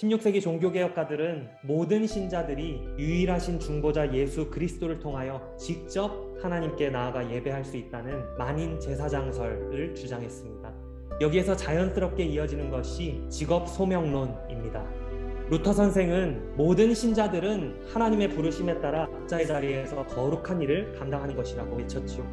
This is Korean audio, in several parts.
16세기 종교개혁가들은 모든 신자들이 유일하신 중보자 예수 그리스도를 통하여 직접 하나님께 나아가 예배할 수 있다는 만인 제사장설을 주장했습니다. 여기에서 자연스럽게 이어지는 것이 직업 소명론입니다. 루터 선생은 모든 신자들은 하나님의 부르심에 따라 각자의 자리에서 거룩한 일을 감당하는 것이라고 외쳤지요.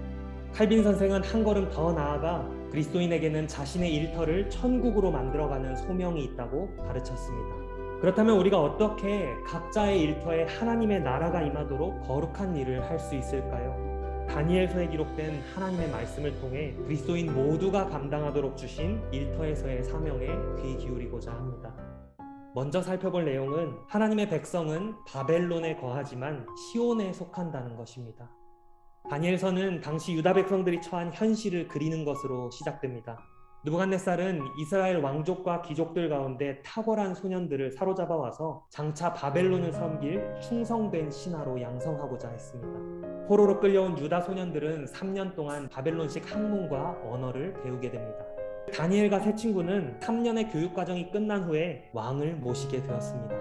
칼빈 선생은 한 걸음 더 나아가 그리스도인에게는 자신의 일터를 천국으로 만들어가는 소명이 있다고 가르쳤습니다. 그렇다면 우리가 어떻게 각자의 일터에 하나님의 나라가 임하도록 거룩한 일을 할 수 있을까요? 다니엘서에 기록된 하나님의 말씀을 통해 그리스도인 모두가 감당하도록 주신 일터에서의 사명에 귀 기울이고자 합니다. 먼저 살펴볼 내용은 하나님의 백성은 바벨론에 거하지만 시온에 속한다는 것입니다. 다니엘서는 당시 유다 백성들이 처한 현실을 그리는 것으로 시작됩니다. 느부갓네살은 이스라엘 왕족과 귀족들 가운데 탁월한 소년들을 사로잡아 와서 장차 바벨론을 섬길 충성된 신하로 양성하고자 했습니다. 포로로 끌려온 유다 소년들은 3년 동안 바벨론식 학문과 언어를 배우게 됩니다. 다니엘과 세 친구는 3년의 교육 과정이 끝난 후에 왕을 모시게 되었습니다.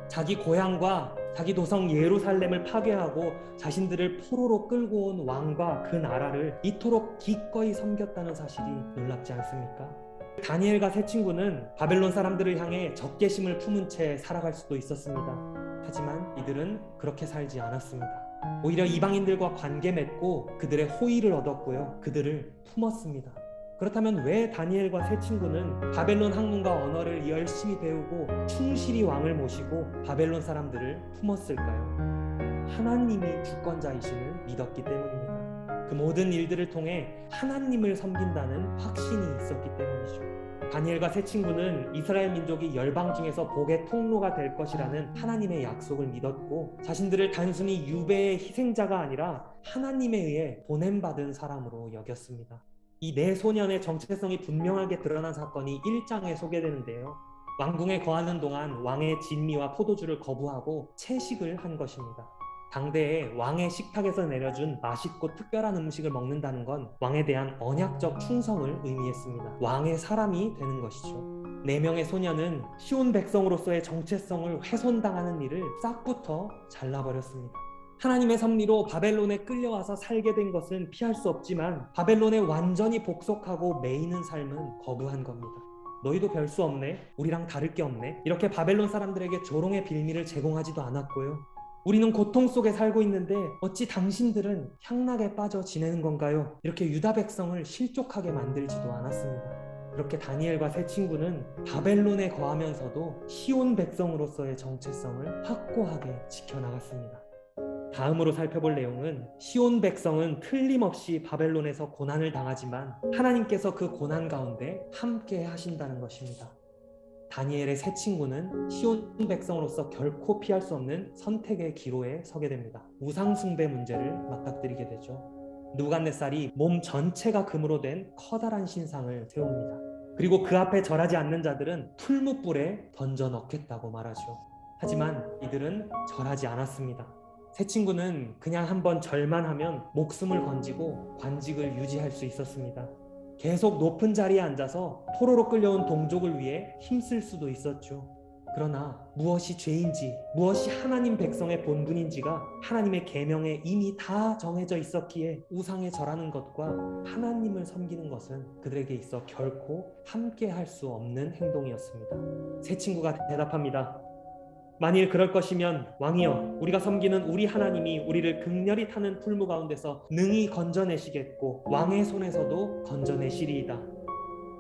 자기 고향과 자기 도성 예루살렘을 파괴하고 자신들을 포로로 끌고 온 왕과 그 나라를 이토록 기꺼이 섬겼다는 사실이 놀랍지 않습니까? 다니엘과 세 친구는 바벨론 사람들을 향해 적개심을 품은 채 살아갈 수도 있었습니다. 하지만 이들은 그렇게 살지 않았습니다. 오히려 이방인들과 관계 맺고 그들의 호의를 얻었고요, 그들을 품었습니다. 그렇다면 왜 다니엘과 세 친구는 바벨론 학문과 언어를 열심히 배우고 충실히 왕을 모시고 바벨론 사람들을 품었을까요? 하나님이 주권자이심을 믿었기 때문입니다. 그 모든 일들을 통해 하나님을 섬긴다는 확신이 있었기 때문이죠. 다니엘과 세 친구는 이스라엘 민족이 열방 중에서 복의 통로가 될 것이라는 하나님의 약속을 믿었고, 자신들을 단순히 유배의 희생자가 아니라 하나님에 의해 보냄받은 사람으로 여겼습니다. 이 네 소년의 정체성이 분명하게 드러난 사건이 1장에 소개되는데요. 왕궁에 거하는 동안 왕의 진미와 포도주를 거부하고 채식을 한 것입니다. 당대에 왕의 식탁에서 내려준 맛있고 특별한 음식을 먹는다는 건 왕에 대한 언약적 충성을 의미했습니다. 왕의 사람이 되는 것이죠. 4명의 소년은 시온 백성으로서의 정체성을 훼손당하는 일을 싹부터 잘라버렸습니다. 하나님의 섭리로 바벨론에 끌려와서 살게 된 것은 피할 수 없지만 바벨론에 완전히 복속하고 매이는 삶은 거부한 겁니다. 너희도 별 수 없네, 우리랑 다를 게 없네, 이렇게 바벨론 사람들에게 조롱의 빌미를 제공하지도 않았고요. 우리는 고통 속에 살고 있는데 어찌 당신들은 향락에 빠져 지내는 건가요? 이렇게 유다 백성을 실족하게 만들지도 않았습니다. 그렇게 다니엘과 세 친구는 바벨론에 거하면서도 시온 백성으로서의 정체성을 확고하게 지켜나갔습니다. 다음으로 살펴볼 내용은 시온 백성은 틀림없이 바벨론에서 고난을 당하지만 하나님께서 그 고난 가운데 함께 하신다는 것입니다. 다니엘의 세 친구는 시온 백성으로서 결코 피할 수 없는 선택의 기로에 서게 됩니다. 우상 숭배 문제를 맞닥뜨리게 되죠. 느부갓네살이 몸 전체가 금으로 된 커다란 신상을 세웁니다. 그리고 그 앞에 절하지 않는 자들은 풀무불에 던져 넣겠다고 말하죠. 하지만 이들은 절하지 않았습니다. 세 친구는 그냥 한번 절만 하면 목숨을 건지고 관직을 유지할 수 있었습니다. 계속 높은 자리에 앉아서 포로로 끌려온 동족을 위해 힘쓸 수도 있었죠. 그러나 무엇이 죄인지, 무엇이 하나님 백성의 본분인지가 하나님의 계명에 이미 다 정해져 있었기에 우상에 절하는 것과 하나님을 섬기는 것은 그들에게 있어 결코 함께 할 수 없는 행동이었습니다. 세 친구가 대답합니다. 만일 그럴 것이면 왕이여, 우리가 섬기는 우리 하나님이 우리를 극렬히 타는 풀무 가운데서 능히 건져내시겠고 왕의 손에서도 건져내시리이다.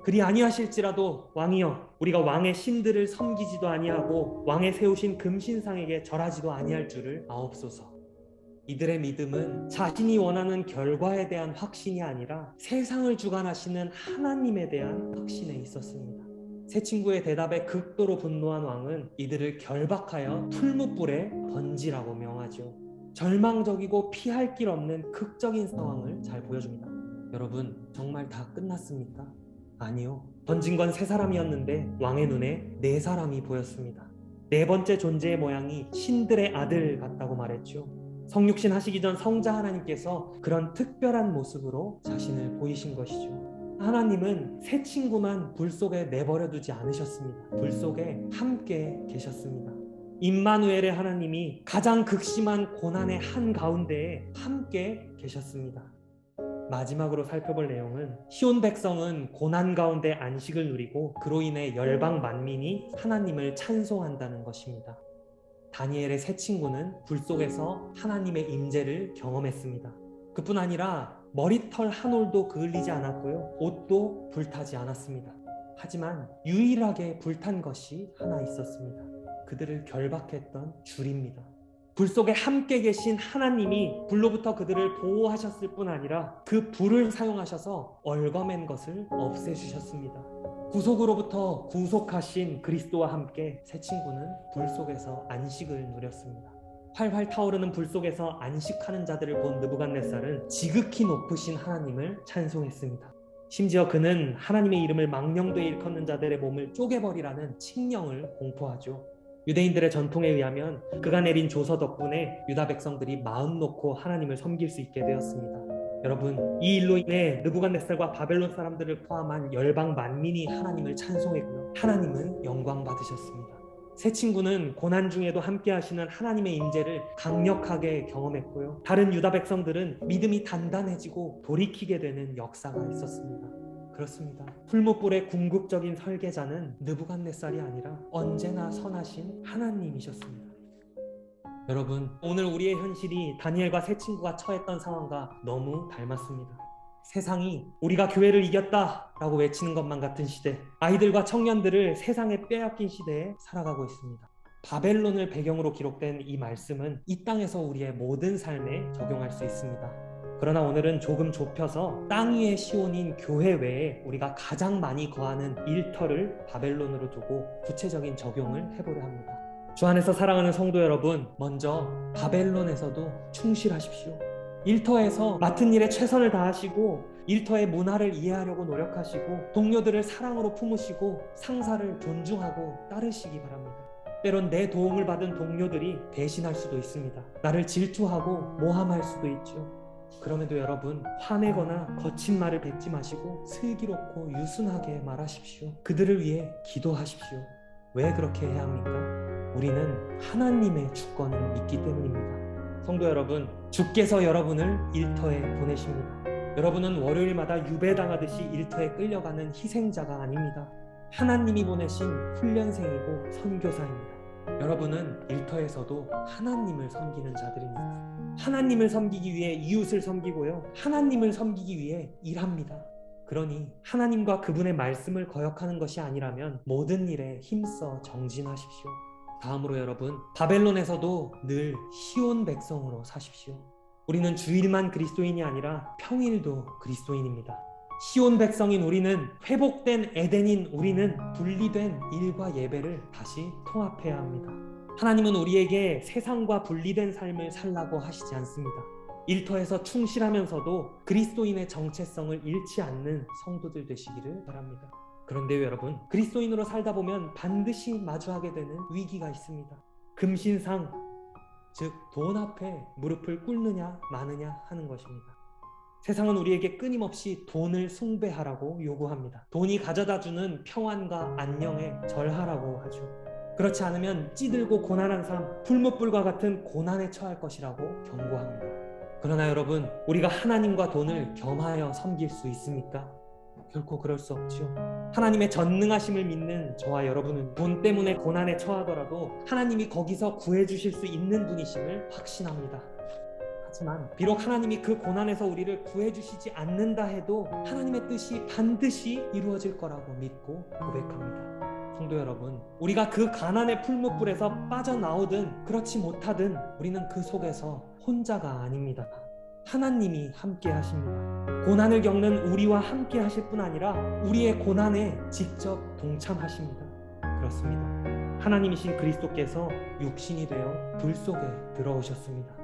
그리 아니하실지라도 왕이여, 우리가 왕의 신들을 섬기지도 아니하고 왕의 세우신 금신상에게 절하지도 아니할 줄을 아옵소서. 이들의 믿음은 자신이 원하는 결과에 대한 확신이 아니라 세상을 주관하시는 하나님에 대한 확신에 있었습니다. 세 친구의 대답에 극도로 분노한 왕은 이들을 결박하여 풀무불에 던지라고 명하죠. 절망적이고 피할 길 없는 극적인 상황을 잘 보여줍니다. 여러분, 정말 다 끝났습니까? 아니요. 던진 건 3사람이었는데 왕의 눈에 4사람이 보였습니다. 4번째 존재의 모양이 신들의 아들 같다고 말했죠. 성육신 하시기 전 성자 하나님께서 그런 특별한 모습으로 자신을 보이신 것이죠. 하나님은 새 친구만 불 속에 내버려 두지 않으셨습니다. 불 속에 함께 계셨습니다. 임마누엘의 하나님이 가장 극심한 고난의 한가운데에 함께 계셨습니다. 마지막으로 살펴볼 내용은 시온 백성은 고난 가운데 안식을 누리고 그로 인해 열방 만민이 하나님을 찬송한다는 것입니다. 다니엘의 새 친구는 불 속에서 하나님의 임재를 경험했습니다. 그뿐 아니라 머리털 한 올도 그을리지 않았고요, 옷도 불타지 않았습니다. 하지만 유일하게 불탄 것이 하나 있었습니다. 그들을 결박했던 줄입니다. 불 속에 함께 계신 하나님이 불로부터 그들을 보호하셨을 뿐 아니라 그 불을 사용하셔서 얽어맨 것을 없애주셨습니다. 구속으로부터 구속하신 그리스도와 함께 새 친구는 불 속에서 안식을 누렸습니다. 활활 타오르는 불 속에서 안식하는 자들을 본 느부갓네살은 지극히 높으신 하나님을 찬송했습니다. 심지어 그는 하나님의 이름을 망령되이 일컫는 자들의 몸을 쪼개버리라는 칙령을 공포하죠. 유대인들의 전통에 의하면 그가 내린 조서 덕분에 유다 백성들이 마음 놓고 하나님을 섬길 수 있게 되었습니다. 여러분, 이 일로 인해 느부갓네살과 바벨론 사람들을 포함한 열방 만민이 하나님을 찬송했고요, 하나님은 영광 받으셨습니다. 새 친구는 고난 중에도 함께 하시는 하나님의 임재를 강력하게 경험했고요, 다른 유다 백성들은 믿음이 단단해지고 돌이키게 되는 역사가 있었습니다. 그렇습니다. 풀무불의 궁극적인 설계자는 느부갓네살이 아니라 언제나 선하신 하나님이셨습니다. 여러분, 오늘 우리의 현실이 다니엘과 새 친구가 처했던 상황과 너무 닮았습니다. 세상이 우리가 교회를 이겼다 라고 외치는 것만 같은 시대, 아이들과 청년들을 세상에 빼앗긴 시대에 살아가고 있습니다. 바벨론을 배경으로 기록된 이 말씀은 이 땅에서 우리의 모든 삶에 적용할 수 있습니다. 그러나 오늘은 조금 좁혀서 땅 위의 시온인 교회 외에 우리가 가장 많이 거하는 일터를 바벨론으로 두고 구체적인 적용을 해보려 합니다. 주 안에서 사랑하는 성도 여러분, 먼저 바벨론에서도 충실하십시오. 일터에서 맡은 일에 최선을 다하시고 일터의 문화를 이해하려고 노력하시고 동료들을 사랑으로 품으시고 상사를 존중하고 따르시기 바랍니다. 때론 내 도움을 받은 동료들이 배신할 수도 있습니다. 나를 질투하고 모함할 수도 있죠. 그럼에도 여러분, 화내거나 거친 말을 뱉지 마시고 슬기롭고 유순하게 말하십시오. 그들을 위해 기도하십시오. 왜 그렇게 해야 합니까? 우리는 하나님의 주권을 믿기 때문입니다. 성도 여러분, 주께서 여러분을 일터에 보내십니다. 여러분은 월요일마다 유배당하듯이 일터에 끌려가는 희생자가 아닙니다. 하나님이 보내신 훈련생이고 선교사입니다. 여러분은 일터에서도 하나님을 섬기는 자들입니다. 하나님을 섬기기 위해 이웃을 섬기고요, 하나님을 섬기기 위해 일합니다. 그러니 하나님과 그분의 말씀을 거역하는 것이 아니라면 모든 일에 힘써 정진하십시오. 다음으로 여러분, 바벨론에서도 늘 시온 백성으로 사십시오. 우리는 주일만 그리스도인이 아니라 평일도 그리스도인입니다. 시온 백성인 우리는, 회복된 에덴인 우리는 분리된 일과 예배를 다시 통합해야 합니다. 하나님은 우리에게 세상과 분리된 삶을 살라고 하시지 않습니다. 일터에서 충실하면서도 그리스도인의 정체성을 잃지 않는 성도들 되시기를 바랍니다. 그런데 여러분, 그리스도인으로 살다 보면 반드시 마주하게 되는 위기가 있습니다. 금신상, 즉 돈 앞에 무릎을 꿇느냐 마느냐 하는 것입니다. 세상은 우리에게 끊임없이 돈을 숭배하라고 요구합니다. 돈이 가져다주는 평안과 안녕에 절하라고 하죠. 그렇지 않으면 찌들고 고난한 삶, 풀무불과 같은 고난에 처할 것이라고 경고합니다. 그러나 여러분, 우리가 하나님과 돈을 겸하여 섬길 수 있습니까? 결코 그럴 수 없죠. 하나님의 전능하심을 믿는 저와 여러분은 돈 때문에 고난에 처하더라도 하나님이 거기서 구해주실 수 있는 분이심을 확신합니다. 하지만 비록 하나님이 그 고난에서 우리를 구해주시지 않는다 해도 하나님의 뜻이 반드시 이루어질 거라고 믿고 고백합니다. 성도 여러분, 우리가 그 가난의 풀무불에서 빠져나오든 그렇지 못하든 우리는 그 속에서 혼자가 아닙니다. 하나님이 함께 하십니다. 고난을 겪는 우리와 함께 하실 뿐 아니라 우리의 고난에 직접 동참하십니다. 그렇습니다. 하나님이신 그리스도께서 육신이 되어 불 속에 들어오셨습니다.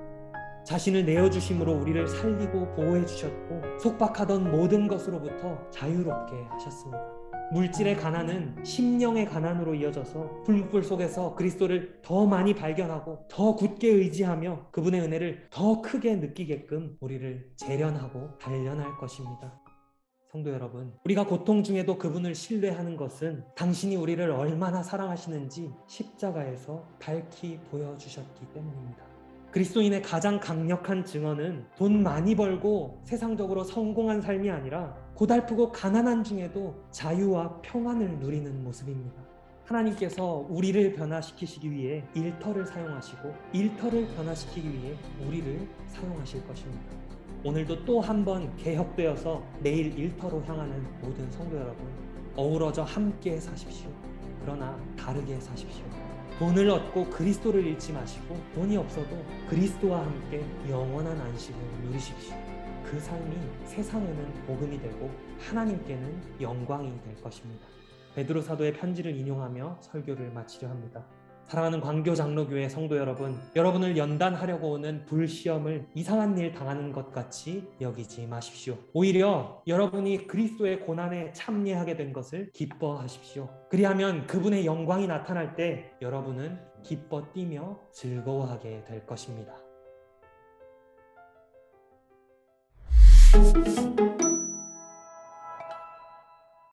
자신을 내어주심으로 우리를 살리고 보호해 주셨고 속박하던 모든 것으로부터 자유롭게 하셨습니다. 물질의 가난은 심령의 가난으로 이어져서 풀무불 속에서 그리스도를 더 많이 발견하고 더 굳게 의지하며 그분의 은혜를 더 크게 느끼게끔 우리를 재련하고 단련할 것입니다. 성도 여러분, 우리가 고통 중에도 그분을 신뢰하는 것은 당신이 우리를 얼마나 사랑하시는지 십자가에서 밝히 보여주셨기 때문입니다. 그리스도인의 가장 강력한 증언은 돈 많이 벌고 세상적으로 성공한 삶이 아니라 고달프고 가난한 중에도 자유와 평안을 누리는 모습입니다. 하나님께서 우리를 변화시키시기 위해 일터를 사용하시고 일터를 변화시키기 위해 우리를 사용하실 것입니다. 오늘도 또 한 번 개혁되어서 내일 일터로 향하는 모든 성도 여러분, 어우러져 함께 사십시오. 그러나 다르게 사십시오. 돈을 얻고 그리스도를 잃지 마시고 돈이 없어도 그리스도와 함께 영원한 안식을 누리십시오. 그 삶이 세상에는 복음이 되고 하나님께는 영광이 될 것입니다. 베드로 사도의 편지를 인용하며 설교를 마치려 합니다. 사랑하는 광교장로교회 성도 여러분, 여러분을 연단하려고 오는 불시험을 이상한 일 당하는 것 같이 여기지 마십시오. 오히려 여러분이 그리스도의 고난에 참여하게 된 것을 기뻐하십시오. 그리하면 그분의 영광이 나타날 때 여러분은 기뻐 뛰며 즐거워하게 될 것입니다.